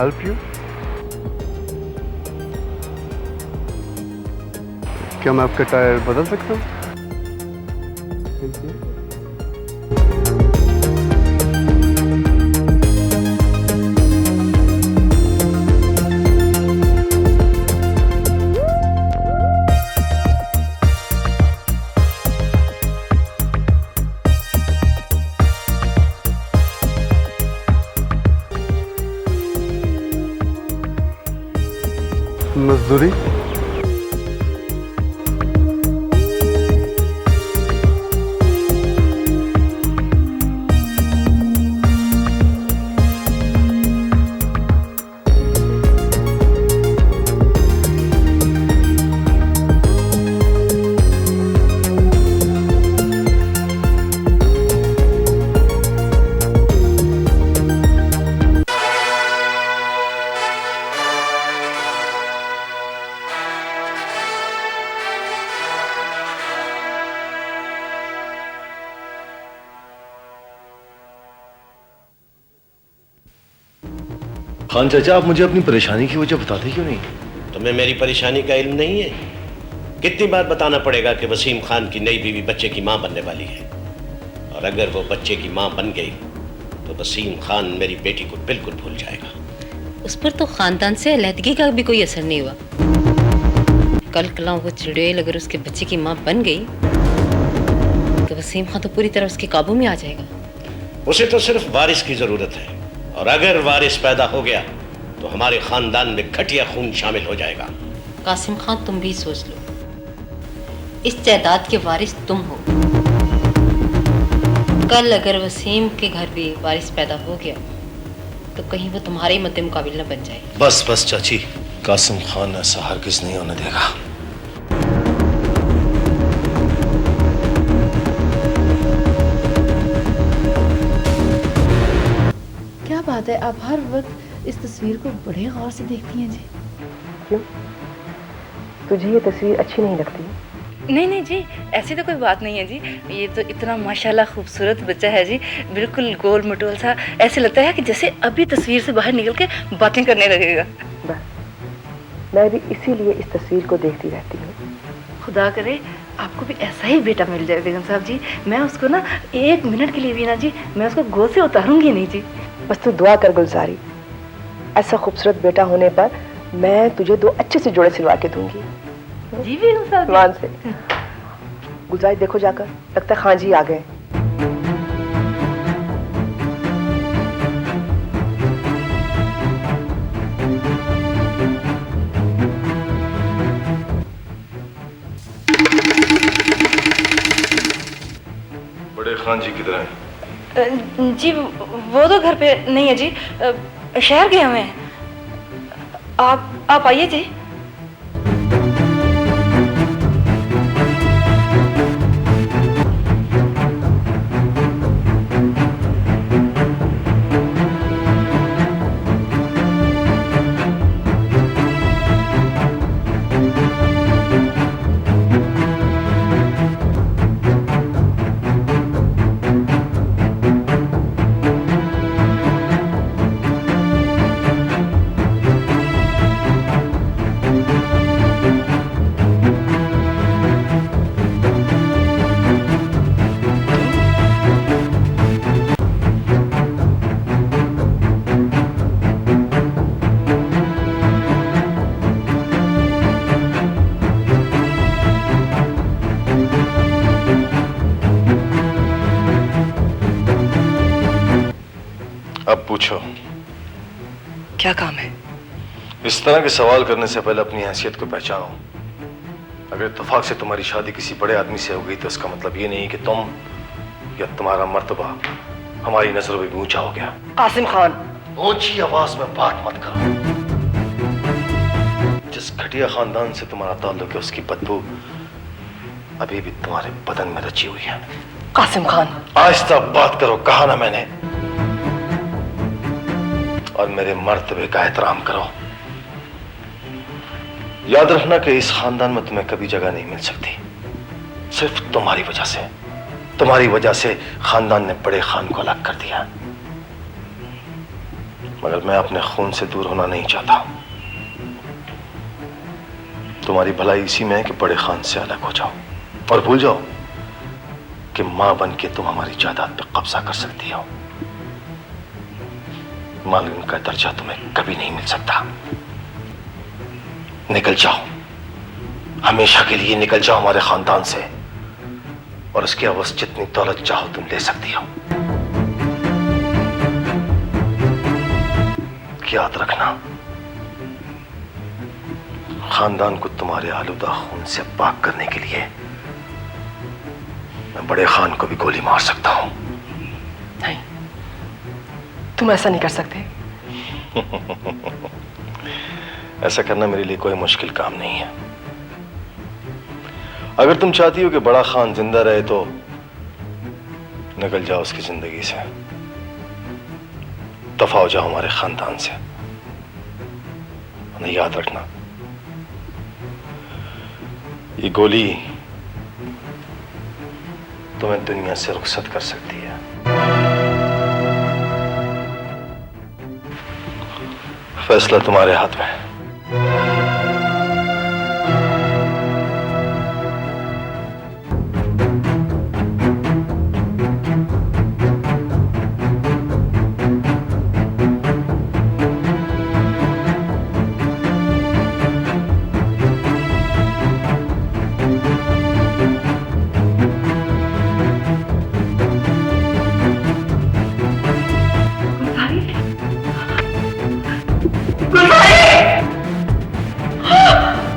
Help you? क्या मैं आपका टायर बदल सकता हूँ? मजदूरी? खान चाचा, आप मुझे अपनी परेशानी की वजह बताते क्यों नहीं? तुम्हें मेरी परेशानी का इल्म नहीं है? कितनी बार बताना पड़ेगा कि वसीम खान की नई बीवी बच्चे की मां बनने वाली है, और अगर वो बच्चे की मां बन गई तो वसीम खान मेरी बेटी को बिल्कुल भूल जाएगा। उस पर तो खानदान से अलहदगी का भी कोई असर नहीं हुआ। कल कला वो चुड़ैल अगर उसके बच्चे की मां बन गई तो वसीम खान तो पूरी तरह उसके काबू में आ जाएगा। उसे तो सिर्फ वारिस की जरूरत है, और अगर वारिस पैदा हो गया तो हमारे खानदान में घटिया खून शामिल हो जाएगा। कासिम खान, तुम भी सोच लो, इस जायदाद के वारिस तुम हो। कल अगर वसीम के घर भी वारिस पैदा हो गया तो कहीं वो तुम्हारे ही मद्दे मुकाबिल न बन जाए। बस बस चाची, कासिम खान ऐसा हरगिज नहीं होने देगा। क्या बात है, आप हर वक्त इस तस्वीर को बड़े गौर से देखती हैं जी। क्यों? तुझे ये तस्वीर अच्छी नहीं लगती? नहीं नहीं जी, ऐसी तो कोई बात नहीं है जी। ये तो इतना माशाल्लाह खूबसूरत बच्चा है जी, बिल्कुल गोल मटोल सा। ऐसे लगता है कि जैसे अभी तस्वीर से बाहर निकल के बातें करने लगेगा। बस, मैं भी इसीलिए इस तस्वीर को देखती रहती हूँ। खुदा करे आपको भी ऐसा ही बेटा मिल जाए बेगम साहब जी। मैं उसको ना एक मिनट के लिए भी ना जी, मैं उसको गोद से उतारूंगी नहीं जी। बस तू दुआ कर गुलजारी, ऐसा खूबसूरत बेटा होने पर मैं तुझे 2 अच्छे से जोड़े सिलवा के दूंगी जी बेगम साहब मान से। गुलजारी देखो जाकर, लगता है खान जी आ गए। बड़े खान जी किधर हैं? जी वो तो घर पे नहीं है जी, शहर गए हुए हैं। आप आइए जी। अब पूछो, क्या काम है? इस तरह के सवाल करने से पहले अपनी हैसियत को पहचानो। अगर इत्तेफाक से तुम्हारी शादी किसी बड़े आदमी से हो गई तो इसका मतलब ये नहीं कि तुम या तुम्हारा मर्तबा हमारी नजरों में भी ऊंचा हो गया। कासिम खान, ऊंची आवाज में बात मत करो। जिस घटिया खानदान से तुम्हारा ताल्लुक है उसकी बदबू अभी भी तुम्हारे बदन में रची हुई है। कासिम खान, आहिस्ता बात करो, कहा ना मैंने। और मेरे मर्तबे का एहतराम करो। याद रखना कि इस खानदान में तुम्हें कभी जगह नहीं मिल सकती, सिर्फ तुम्हारी वजह से। तुम्हारी वजह से खानदान ने बड़े खान को अलग कर दिया। मगर मैं अपने खून से दूर होना नहीं चाहता। तुम्हारी भलाई इसी में है कि बड़े खान से अलग हो जाओ और भूल जाओ कि मां बन के तुम हमारी जायदाद पे कब्जा कर सकती हो। मालूम का दर्जा तुम्हें कभी नहीं मिल सकता। निकल जाओ, हमेशा के लिए निकल जाओ हमारे खानदान से, और उसके अवश्य जितनी दौलत चाहो तुम ले सकती हो। याद रखना, खानदान को तुम्हारे आलूदा खून से पाक करने के लिए मैं बड़े खान को भी गोली मार सकता हूं। नहीं, तुम ऐसा नहीं कर सकते। ऐसा करना मेरे लिए कोई मुश्किल काम नहीं है। अगर तुम चाहती हो कि बड़ा खान जिंदा रहे तो निकल जाओ उसकी जिंदगी से, दफा हो जाओ हमारे खानदान से। नहीं, याद रखना, ये गोली तुम्हें दुनिया से रुखसत कर सकती है। फैसला तुम्हारे हाथ में है।